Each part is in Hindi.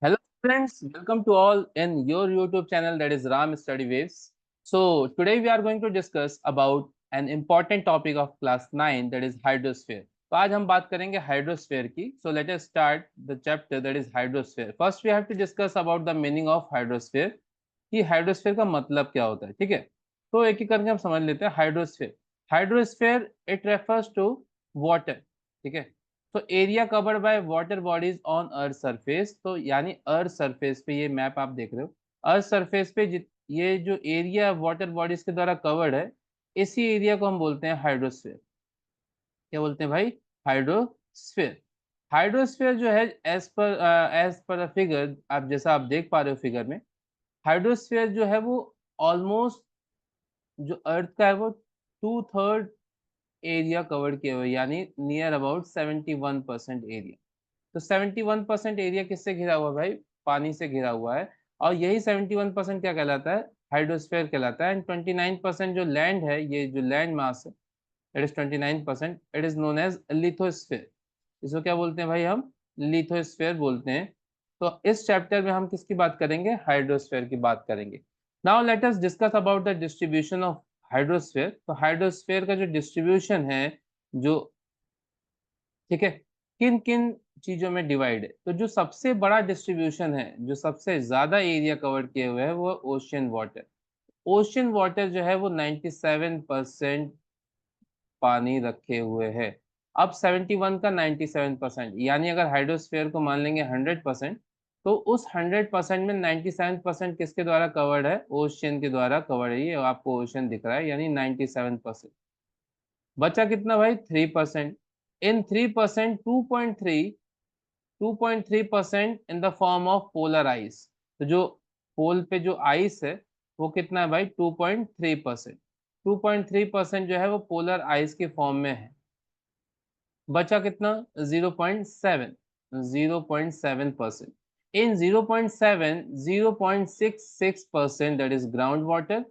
Hello friends, welcome to all in your YouTube channel that is Ram Study Waves. So today we are going to discuss about an important topic of class 9 that is hydrosphere. तो आज हम बात करेंगे हाइड्रोस्फीयर की. So let us start the chapter that is hydrosphere. First we have to discuss about the meaning of hydrosphere कि हाइड्रोस्फीयर का मतलब क्या होता है. ठीक है, तो एक एक करके हम समझ लेते हैं. Hydrosphere hydrosphere it refers to water. ठीक है, तो area covered by water bodies on earth surface. तो यानी अर्थ सरफेस पे ये मैप आप देख रहे हो, अर्थ सरफेस पे ये जो एरिया वाटर बॉडीज के द्वारा कवर्ड है, इसी एरिया को हम बोलते हैं हाइड्रोस्फीयर. क्या बोलते हैं भाई? हाइड्रोस्फीयर. हाइड्रोस्फीयर जो है एज पर फिगर, आप जैसा आप देख पा रहे हो फिगर में, हाइड्रोस्फीयर जो है वो ऑलमोस्ट जो अर्थ का है वो 2/3 एरिया कवर किए हुए, यानी नियर अबाउट 71% एरिया. तो 71% एरिया किससे घिरा हुआ है भाई? पानी से घिरा हुआ है. और यही 71% क्या कहलाता है? हाइड्रोस्फीयर कहलाता है. एंड 29% जो लैंड है, ये जो लैंड मास है, it is 29%, it is known as lithosphere. इसको क्या बोलते हैं भाई? हम लिथोस्फीयर बोलते हैं. तो इस चैप्टर में हम किसकी बात करेंगे? हाइड्रोस्फीयर की बात करेंगे. Now let us discuss about the distribution of hydrosphere. तो हाइड्रोस्फीयर का जो डिस्ट्रीब्यूशन है, जो, ठीक है, किन किन चीजों में डिवाइड है, तो जो सबसे बड़ा डिस्ट्रीब्यूशन है, जो सबसे ज्यादा एरिया कवर किए हुए है, वो ओशियन वाटर. ओशियन वाटर जो है वो 97% पानी रखे हुए है. अब 71 का 97%, यानी अगर हाइड्रोस्फीयर को मान लेंगे 100%, तो उस 100% में 97% किसके द्वारा कवर्ड है? ओशियन के द्वारा कवर्ड है. ये आपको ओशियन दिख रहा है, यानी 97%. बचा कितना भाई? 3%. इन 3%, 2.3% इन the form of polar ice. तो जो पोल पे जो आइस है, वो कितना है भाई? 2.3%. 2.3% जो है वो पोलर आइस के फॉर्म में है. बचा कितना? 0.7. 0.7%. इन 0.7, 0.66% दैट इज ग्राउंड वाटर.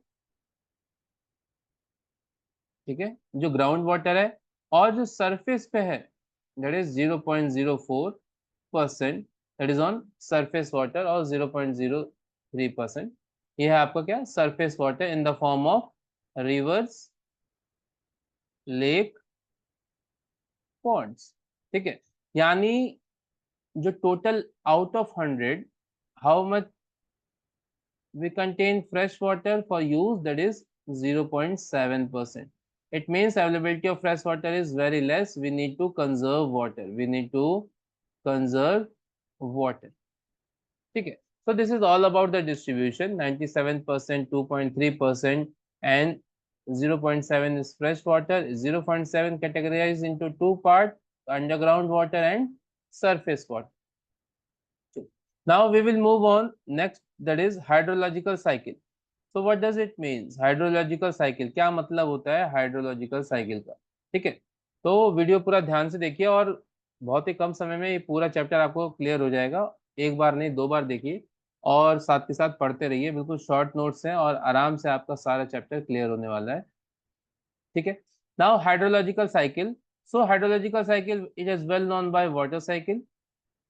ठीक है, जो ग्राउंड वाटर है. और जो सरफेस पे है, that is 0.04%, that is on surface water. और 0.03% ये है आपका क्या? Surface water in the form of rivers, lake, ponds. ठीक है, यानी जो total out of 100, how much we contain fresh water for use, that is 0.7%. It means availability of fresh water is very less. We need to conserve water. We need to conserve water. ठीक है, so this is all about the distribution. 97%, 2.3%, and 0.7 is fresh water. 0.7 categorized into two parts: underground water and surface water. Now we will move on next, that is hydrological cycle. So what does it means? Hydrological cycle क्या मतलब होता है हाइड्रोलॉजिकल साइकिल का? ठीक है, तो वीडियो पूरा ध्यान से देखिए और बहुत ही कम समय में ये पूरा चैप्टर आपको क्लियर हो जाएगा. एक बार नहीं, दो बार देखिए और साथ के साथ पढ़ते रहिए. बिल्कुल शॉर्ट नोट्स हैं और आराम से आपका सारा चैप्टर क्लियर होने वाला है. ठीक है, now hydrological cycle. So hydrological cycle it is well known by water cycle,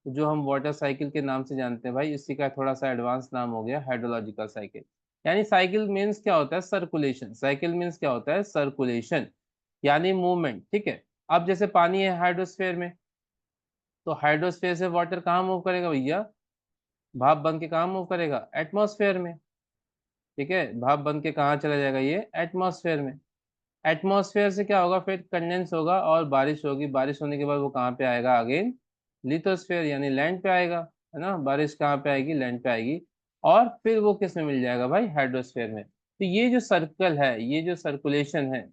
जो हम वाटर साइकिल के नाम से जानते हैं भाई. इसी का थोड़ा सा एडवांस नाम हो गया हाइड्रोलॉजिकल साइकिल. यानी साइकिल मीन्स क्या होता है? सर्कुलेशन. साइकिल मीन्स क्या होता है? सर्कुलेशन, यानी मूवमेंट. ठीक है, अब जैसे पानी है हाइड्रोस्फीयर में, तो हाइड्रोस्फीयर से वाटर कहाँ मूव करेगा भैया? भाप बन के कहाँ मूव करेगा? एटमॉस्फेयर में. ठीक है, भाप बन के कहाँ चला जाएगा? ये एटमॉस्फेयर में. एटमॉस्फेयर से क्या होगा? फिर कंडेंस होगा और बारिश होगी. बारिश होने के बाद वो कहाँ पे आएगा? अगेन लिथोस्फेयर, यानी लैंड पे आएगा. है ना, बारिश कहाँ पे आएगी? लैंड पे आएगी. और फिर वो किस में मिल जाएगा भाई? हाइड्रोस्फेयर में. तो ये जो सर्कल है, ये जो सर्कुलेशन है,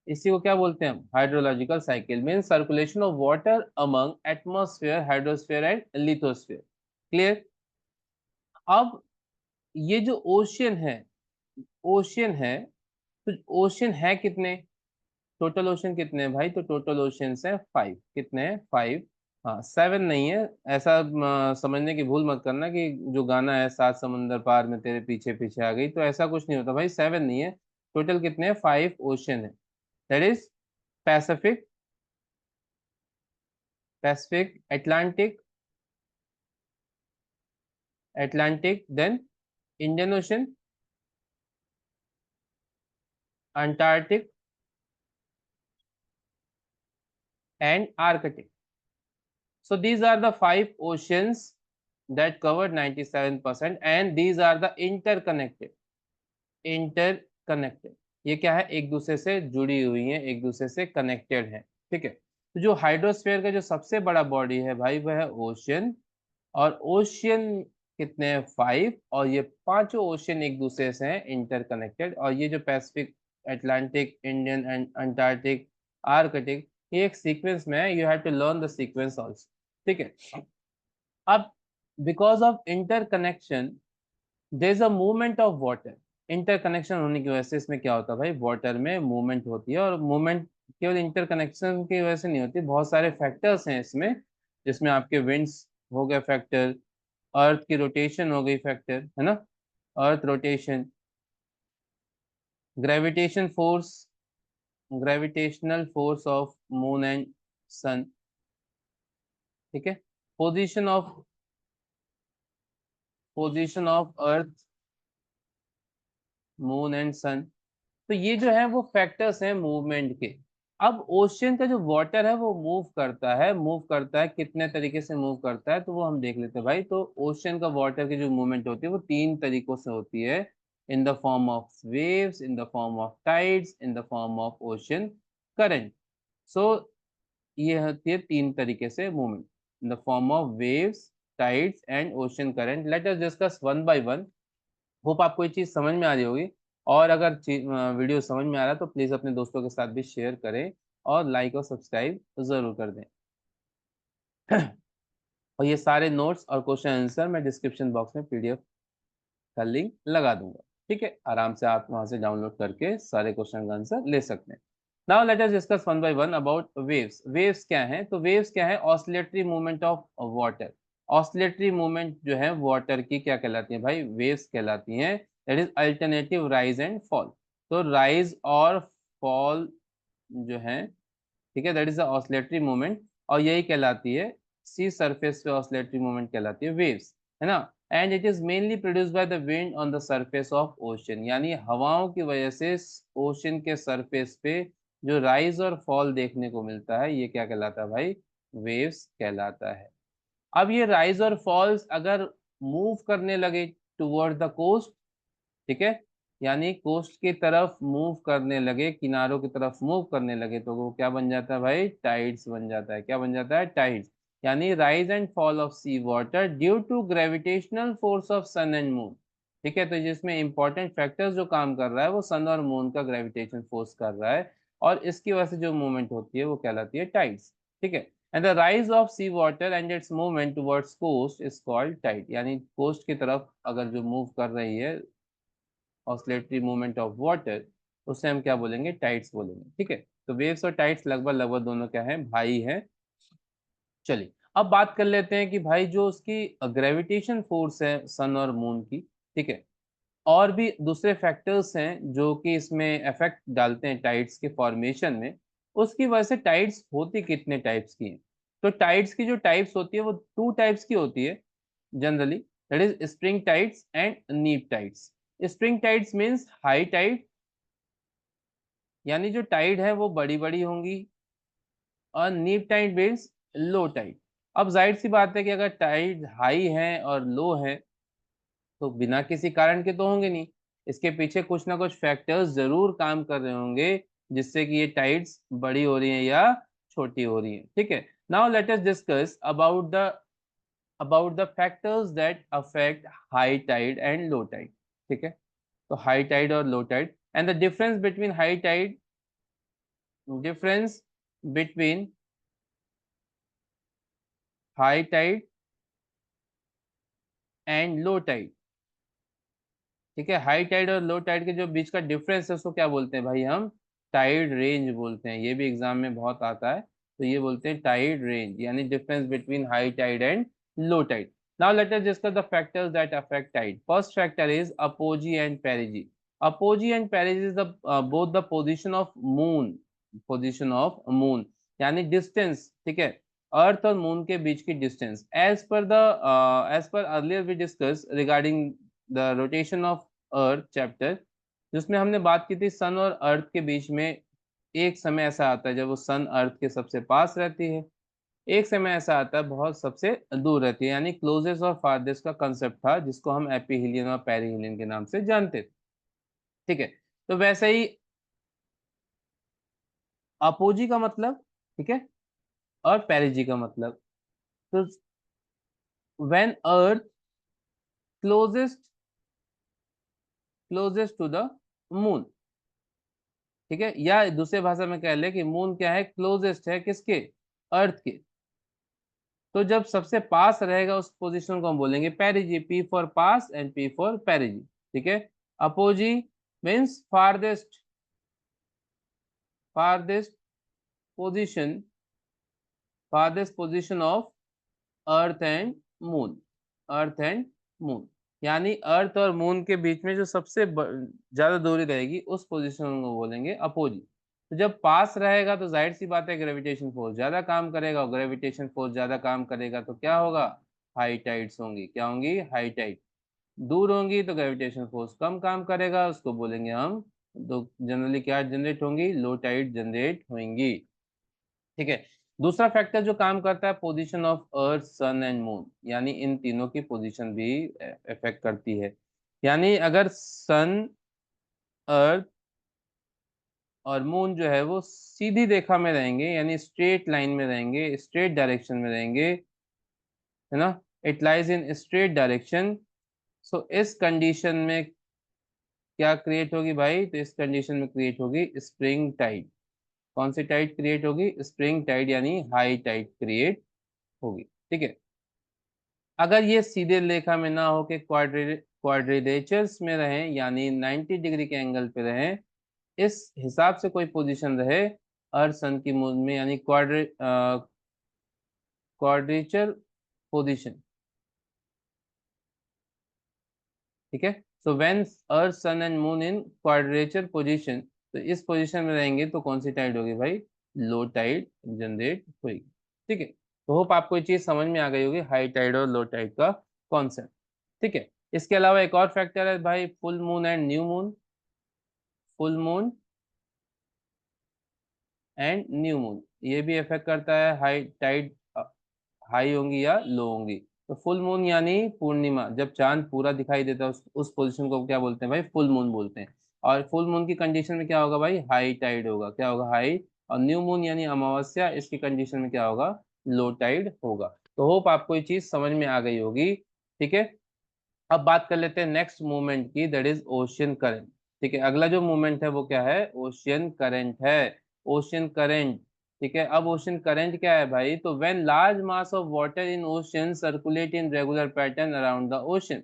इसी को क्या बोलते हैं हम? Hydrological cycle. Mean circulation of water among atmosphere, hydrosphere and lithosphere. Clear? अब ये जो ओशियन है, ओशियन है, तो ओशियन है कितने? टोटल ओशन कितने हैं भाई? तो टोटल ओशंस है 5. कितने हैं? 5. हाँ, 7 नहीं है. ऐसा समझने की भूल मत करना कि जो गाना है सात समंदर पार में तेरे पीछे पीछे आ गई, तो ऐसा कुछ नहीं होता भाई. 7 नहीं है. टोटल कितने हैं? 5 ओशन है. That is Pacific, Pacific, Atlantic, Atlantic, then Indian Ocean, Antarctic, and Arctic. So these are the 5 oceans that cover 97%, and these are the interconnected. Interconnected, ये क्या है, एक दूसरे से जुड़ी हुई है, एक दूसरे से कनेक्टेड है। ठीक है, तो जो हाइड्रोस्फीयर का जो सबसे बड़ा बॉडी है भाई वह है ओशियन, और ओशियन कितने हैं, 5, और ये पांचों ओशियन एक दूसरे से हैं इंटरकनेक्टेड, और ये जो Pacific, Atlantic, Indian and Antarctic, Arctic, ये एक सीक्वेंस में है, you have to learn the sequence also. ठीक है, अब because of interconnection there is a movement of water. Interconnection होने की वजह से इसमें क्या होता है भाई, वाटर में मूवमेंट होती है, और मूवमेंट केवल इंटरकनेक्शन की वजह से नहीं होती, बहुत सारे फैक्टर्स हैं इसमें, जिसमें आपके विंड्स हो गए फैक्टर, अर्थ की रोटेशन हो गई फैक्टर, है ना, earth rotation, gravitation force, gravitational force of moon and sun. ठीक है, position of position of earth, moon and sun. तो ये जो है वो फैक्टर्स हैं मूवमेंट के। अब ओशियन का जो वाटर है वो मूव करता है कितने तरीके से मूव करता है, तो वो हम देख लेते हैं भाई। तो ओशियन का वाटर की जो मूवमेंट होती है वो 3 तरीकों से होती है, in the form of waves, in the form of tides, in the form of ocean current. So ये होती है 3 तरीके से movement, in the form of waves, tides and ocean current. Let us discuss one by one. Hope आपको ये चीज़ समझ में आ रही होगी, और अगर वीडियो समझ में आ रहा है तो प्लीज़ अपने दोस्तों के साथ भी शेयर करें, और लाइक और सब्सक्राइब ज़रूर कर दें। और ये सारे नोट्स और क्वेश्चन आंसर मैं डिस्क्रिप्शन बॉक्स में पीडीएफ का लिंक लगा दूंगा। ठीक है, आराम से आप वहां से डाउनलोड करके सारे क्वेश्चन का आंसर ले सकते हैं। Now let us discuss one by one about waves. Waves क्या हैं, तो वेव्स क्या है, oscillatory movement of water. Oscillatory movement जो है वाटर की क्या कहलाती है भाई, वेव्स कहलाती हैं। That is alternative rise and fall. तो राइज और फॉल जो है, ठीक है, that is the oscillatory movement, और यही कहलाती है सी सरफेस पे ऑसिलेटरी मूवमेंट कहलाती है वेव्स, है ना। And it is mainly produce by the wind on the surface of ocean, यानी हवाओं की वजह से ओशन के सरफेस पे जो राइज और फॉल देखने को मिलता है, ये क्या कहलाता है भाई, वेव्स कहलाता है। अब ये राइज और फॉल्स अगर मूव करने लगे टुवर्ड द कोस्ट, ठीक है, यानी कोस्ट की तरफ मूव करने लगे, किनारों की तरफ मूव करने लगे, तो वो क्या बन जाता है भाई, टाइड्स बन जाता है। क्या बन जाता है, टाइड्स, यानी rise and fall of sea water due to gravitational force of sun and moon. ठीक है, तो जिसमें इंपॉर्टेंट फैक्टर्स जो काम कर रहा है वो सन और मून का ग्रेविटेशन फोर्स कर रहा है, और इसकी वजह से जो मूवमेंट होती है वो कहलाती है टाइड्स। ठीक है, and the rise of sea water and its movement towards coast is called tide, यानी कोस्ट की तरफ अगर जो मूव कर रही है ऑसिलेटरी मूवमेंट ऑफ वाटर, उससे हम क्या बोलेंगे, टाइड्स बोलेंगे। ठीक है, तो वेव्स और टाइड्स लगभग लगभग दोनों क्या है, भाई हैं। चलिए अब बात कर लेते हैं कि भाई जो उसकी ग्रेविटेशन फोर्स है सन और मून की, ठीक है, और भी दूसरे फैक्टर्स हैं जो कि इसमें इफेक्ट डालते हैं टाइड्स के फॉर्मेशन में, उसकी वजह से टाइड्स होती कितने टाइप्स की हैं। तो टाइड्स की जो टाइप्स होती है वो 2 टाइप्स की होती है generally, that is spring tides and neap tides. Spring tides means high tide, यानी जो टाइड है वो बड़ी बड़ी होंगी, और नीप टाइड मीन्स लो टाइड। अब जाहिर सी बात है कि अगर टाइड हाई है और लो है तो बिना किसी कारण के तो होंगे नहीं, इसके पीछे कुछ ना कुछ फैक्टर्स जरूर काम कर रहे होंगे जिससे कि ये टाइड्स बड़ी हो रही हैं या छोटी हो रही हैं। ठीक है, now let us discuss about the factors that affect high tide and low tide. ठीक है, तो हाई टाइड और low tide and the difference between high tide and low tide. ठीक है, हाई टाइड और लो टाइड के जो बीच का डिफरेंस है उसको क्या बोलते हैं भाई, हम टाइड रेंज बोलते हैं। ये भी एग्जाम में बहुत आता है, तो ये बोलते हैं टाइड रेंज, यानी difference between high tide and low tide. Now let us discuss the factors that affect tide. First factor is apogee and perigee. Apogee and perigee is the both the position of moon, यानी डिस्टेंस, ठीक है, अर्थ और मून के बीच की distance as per earlier we discuss regarding the rotation of earth chapter, जिसमें हमने बात की थी सन और अर्थ के बीच में एक समय ऐसा आता है जब वो सन अर्थ के सबसे पास रहती है, एक समय ऐसा आता है बहुत सबसे दूर रहती है, यानी क्लोजेस्ट और फारदेस्ट का कंसेप्ट था जिसको हम एपीहिलियन और पेरिहिलियन के नाम से जानते थे। ठीक है, तो वैसे ही अपोजी का मतलब, ठीक है, और पेरिजी का मतलब, तो when earth closest closest to the moon, ठीक है, या दूसरे भाषा में कह ले कि मून क्या है, क्लोजेस्ट है किसके, अर्थ के। तो जब सबसे पास रहेगा उस पोजीशन को हम बोलेंगे पेरिजी, P for pass and P for पेरिजी। ठीक है, apogee means farthest, farthest position, farthest position of earth and moon, earth and moon, यानी अर्थ और मून के बीच में जो सबसे ज्यादा दूरी रहेगी उस पोजीशन को बोलेंगे अपोजी। तो जब पास रहेगा तो जाहिर सी बात है ग्रेविटेशन फोर्स ज्यादा काम करेगा, और ग्रेविटेशन फोर्स ज्यादा काम करेगा तो क्या होगा, हाई टाइड्स होंगी, क्या होंगी, हाई टाइड। दूर होंगी तो ग्रेविटेशन फोर्स कम काम करेगा, उसको बोलेंगे हम, तो जनरली क्या जनरेट होंगी, लो टाइड जनरेट होंगी। ठीक है, दूसरा फैक्टर जो काम करता है position of earth sun and moon, यानी इन तीनों की पोजीशन भी इफेक्ट करती है। यानी अगर सन, अर्थ और मून जो है वो सीधी रेखा में रहेंगे, यानी स्ट्रेट लाइन में रहेंगे, स्ट्रेट डायरेक्शन में रहेंगे, है ना, it lies in straight direction. So इस कंडीशन में क्या क्रिएट होगी भाई, तो इस कंडीशन में क्रिएट होगी स्प्रिंग टाइड। कौन सी टाइड क्रिएट होगी, स्प्रिंग टाइड, यानी हाई टाइड क्रिएट होगी। ठीक है, अगर ये सीधे रेखा में ना हो के क्वाड्रेचर्स में रहें, यानी 90 डिग्री के एंगल पे रहें, इस हिसाब से कोई पोजीशन रहे अर्थ सन की मून में, यानी क्वाड्रेचर पोजीशन। ठीक है, so when earth sun and moon in quadrature position, तो इस पोजीशन में रहेंगे तो कौन सी टाइड होगी भाई, लो टाइड जनरेट होगी। ठीक है, तो होप आपको ये चीज समझ में आ गई होगी, हाई टाइड और लो टाइड का कॉन्सेप्ट। ठीक है, इसके अलावा एक और फैक्टर है भाई, full moon and new moon, full moon and new moon, ये भी इफेक्ट करता है हाई टाइड, हाई होंगी या लो होंगी। तो फुल मून यानी पूर्णिमा, जब चांद पूरा दिखाई देता है उस पोजीशन को क्या बोलते हैं भाई, फुल मून बोलते हैं। और फुल मून की कंडीशन में क्या होगा भाई, हाई टाइड होगा, क्या होगा, हाई। और न्यू मून यानी अमावस्या, इसकी कंडीशन में क्या होगा, लो टाइड होगा। तो होप आपको ये चीज समझ में आ गई होगी। ठीक है, अब बात कर लेते हैं नेक्स्ट मूवमेंट की, दैट इज ओशियन करंट। ठीक है, अगला जो मूवमेंट है वो क्या है, ओशियन करंट है, ओशियन करंट। ठीक है, अब ओशियन करंट क्या है भाई, तो when large mass of water in ocean circulate in regular pattern around the ocean,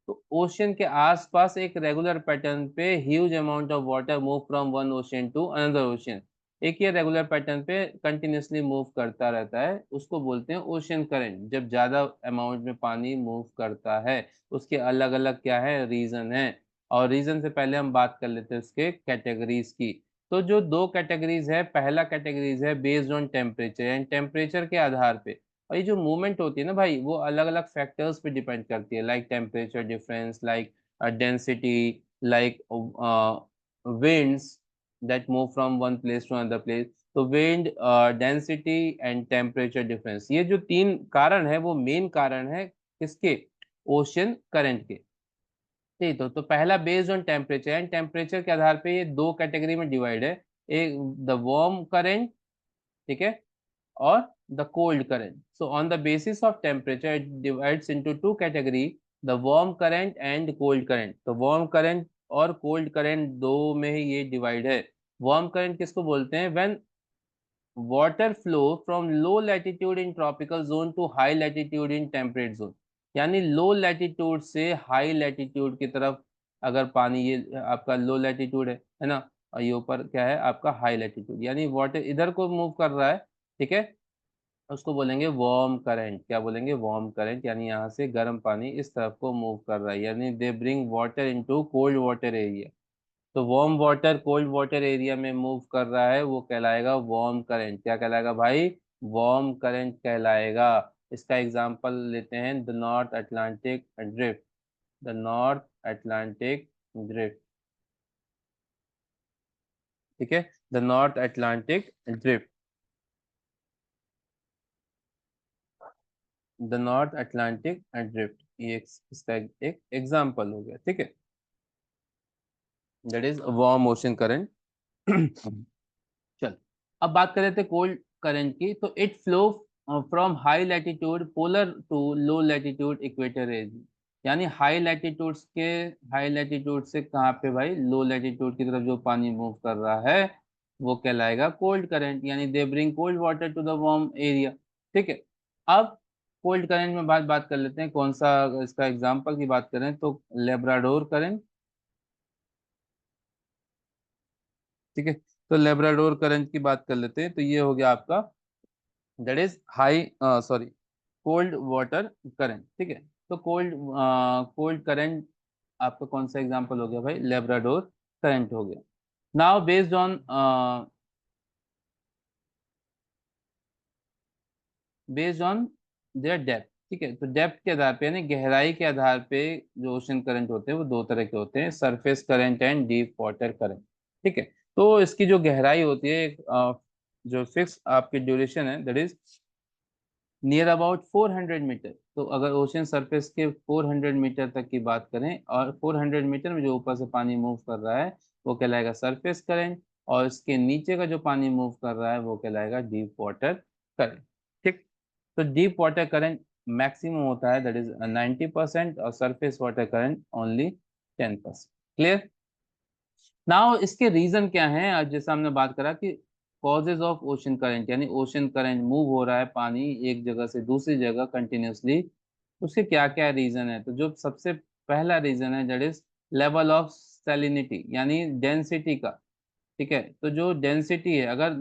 तो ओशियन के आसपास एक रेगुलर पैटर्न पे huge amount of water move from one ocean to another ocean, एक ही रेगुलर पैटर्न पे कंटिन्यूसली मूव करता रहता है, उसको बोलते हैं ओशियन करंट। जब ज्यादा अमाउंट में पानी मूव करता है, उसके अलग अलग क्या है, रीजन है। और रीजन से पहले हम बात कर लेते हैं उसके कैटेगरीज की। तो जो दो कैटेगरीज है, पहला कैटेगरीज है बेस्ड ऑन टेम्परेचर, यानी टेम्परेचर के आधार पे। और ये जो मूवमेंट होती है ना भाई, वो अलग अलग फैक्टर्स पे डिपेंड करती है, like temperature difference, like density, like winds that move from one place to another place। तो wind, density and temperature difference, ये जो तीन कारण है वो मेन कारण है किसके, ओशियन करंट के। ठीक, तो पहला based on temperature, and temperature के आधार पे ये दो कैटेगरी में डिवाइड है, एक द वार्म करंट, ठीक है, और the cold current. So on the basis of temperature it divides into two category, the warm current and cold current. तो वार्म करंट और कोल्ड करंट दो में ही ये डिवाइड है। वार्म करंट किसको बोलते हैं, when water flow from low latitude in tropical zone to high latitude in temperate zone, यानी लो लैटिट्यूड से हाई लैटिट्यूड की तरफ अगर पानी, ये आपका लो लैटिट्यूड है ना, और ये ऊपर क्या है आपका हाई लैटिट्यूड, यानी वाटर इधर को मूव कर रहा है, ठीक है, उसको बोलेंगे वार्म करंट। क्या बोलेंगे, वार्म करंट, यानी यहाँ से गर्म पानी इस तरफ को मूव कर रहा है, यानी they bring water into cold water area. तो warm water cold water area में मूव कर रहा है, वो कहलाएगा वार्म करंट। क्या कहलाएगा भाई, वार्म करंट कहलाएगा। इसका एग्जांपल लेते हैं the north Atlantic drift. The north Atlantic drift, ठीक है, the north Atlantic drift, the north Atlantic drift, ये इसका एक एग्जांपल हो गया, ठीक है, that is warm ocean current. चल, अब बात कर रहे थे कोल्ड करंट की, तो it flow from high latitude polar to low latitude equator region. यानी हाई लैटिट्यूड्स के, हाई लैटिट्यूड से कहाँ पे भाई, लो लैटिट्यूड की तरफ जो पानी मूव कर रहा है वो कहलाएगा कोल्ड करंट, यानी they bring cold water to the warm area, ठीक है। अब कोल्ड करंट में बात बात कर लेते हैं, कौन सा, इसका एग्जांपल की बात करें तो लेब्राडोर करंट, ठीक है। तो लेब्राडोर करंट की बात कर लेते हैं, तो ये हो गया आपका, that is high, sorry, cold water current, ठीक है। तो कोल्ड करंट आपका कौन सा एग्जांपल हो गया भाई, लेब्राडोर करंट हो गया। Now based on their depth, ठीक है, तो डेप्थ के आधार पे यानी गहराई के आधार पे जो ओशन करंट होते हैं वो दो तरह के होते हैं, surface current and deep water current, ठीक है। तो इसकी जो गहराई होती है, एक जो फिक्स आपकी ड्यूरेशन है, that is near about 400 metre. तो अगर ओशन सरफेस के 400 मीटर तक की बात करें, और 400 मीटर में जो ऊपर से पानी मूव कर रहा है वो कहलाएगा सरफेस करंट, और इसके नीचे का जो पानी मूव कर रहा है वो कहलाएगा डीप वाटर करंट, ठीक। तो डीप वाटर करंट मैक्सिमम होता है, दैट इज 90%, और surface water current only 10%। Clear. Now इसके रीजन क्या हैं, आज जैसा हमने बात करा कि कॉजेज ऑफ ओशन करंट, यानी ओशन करंट मूव हो रहा है पानी एक जगह से दूसरी जगह कंटिन्यूसली, उसके क्या क्या रीजन है। तो जो सबसे पहला रीजन है, that is level of salinity, यानी डेंसिटी का, ठीक है। तो जो डेंसिटी है अगर,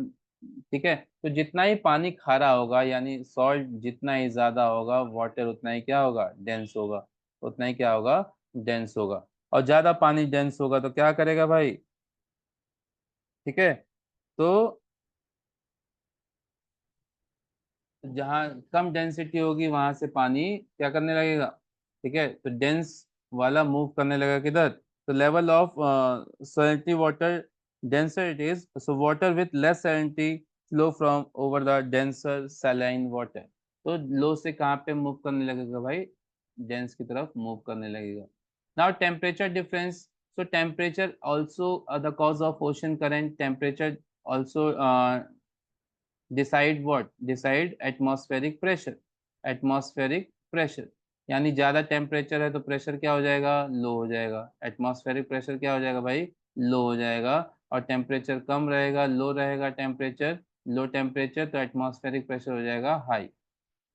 ठीक है, तो जितना ही पानी खारा होगा, यानी सॉल्ट जितना ही ज्यादा होगा, वाटर उतना ही क्या होगा, डेंस होगा, उतना ही क्या होगा, डेंस होगा। और ज्यादा पानी डेंस होगा तो क्या करेगा भाई, ठीक है, तो जहाँ कम डेंसिटी होगी वहां से पानी क्या करने लगेगा, ठीक है, तो डेंस वाला मूव करने लगेगा किधर, तो level of salinity water denser it is, so water with less salinity flow from over the denser saline water. तो लो से कहाँ पे मूव करने लगेगा भाई, डेंस की तरफ मूव करने लगेगा। Now temperature difference, so temperature also the cause of ocean current, temperature also decide what, decide atmospheric pressure, atmospheric pressure, यानी ज्यादा टेम्परेचर है तो प्रेशर क्या हो जाएगा, लो हो जाएगा, एटमॉस्फेरिक प्रेशर क्या हो जाएगा भाई, लो हो जाएगा। और टेम्परेचर कम रहेगा, लो रहेगा टेम्परेचर, लो टेम्परेचर तो एटमॉस्फेरिक प्रेशर हो जाएगा हाई,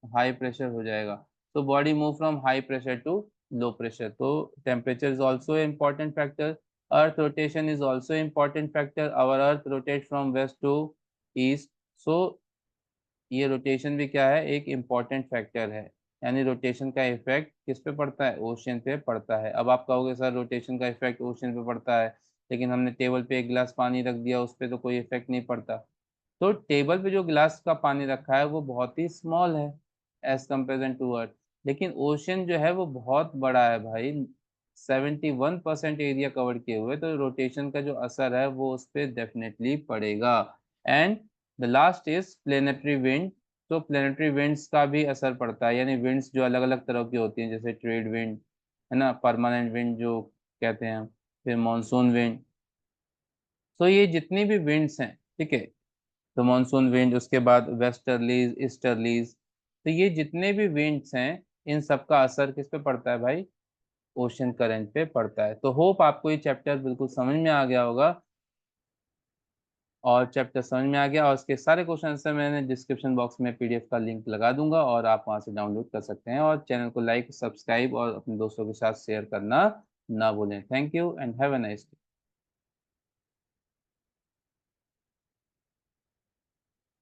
हाई प्रेशर हो जाएगा। तो body move from high pressure to low pressure. तो temperature is also important factor. Earth rotation is also important factor, our earth rotate from west to east, so ये रोटेशन भी क्या है, एक इम्पॉर्टेंट फैक्टर है। यानी रोटेशन का इफेक्ट किस पे पड़ता है, ओशन पे पड़ता है। अब आप कहोगे सर रोटेशन का इफेक्ट ओशन पे पड़ता है, लेकिन हमने टेबल पे एक गिलास पानी रख दिया उस पे तो कोई इफेक्ट नहीं पड़ता। तो टेबल पे जो गिलास का पानी रखा है वो बहुत ही स्मॉल है एज कंपेरिजन टू अर्थ, लेकिन ओशन जो है वो बहुत बड़ा है भाई, 71% एरिया कवर किए हुए, तो रोटेशन का जो असर है वो उस पर डेफिनेटली पड़ेगा। And the last is planetary wind. तो प्लेनेटरी विंड्स का भी असर पड़ता है, यानी विंड्स जो अलग अलग तरह की होती हैं, जैसे ट्रेड विंड है ना, परमानेंट विंड जो कहते हैं, फिर मानसून विंड। तो ये जितनी भी विंड्स हैं, ठीक है, तो मानसून विंड, उसके बाद वेस्टर्लीज, ईस्टर्लीज, तो ये जितने भी विंड्स हैं इन सब का असर किस पे पड़ता है भाई, ओशन करंट पे पड़ता है। तो होप आपको ये चैप्टर बिल्कुल समझ में आ गया होगा, और चैप्टर समझ में आ गया, और इसके सारे क्वेश्चन आंसर मैंने डिस्क्रिप्शन बॉक्स में पीडीएफ का लिंक लगा दूंगा, और आप वहां से डाउनलोड कर सकते हैं। और चैनल को लाइक, सब्सक्राइब और अपने दोस्तों के साथ शेयर करना ना भूलें। Thank you and have a nice day.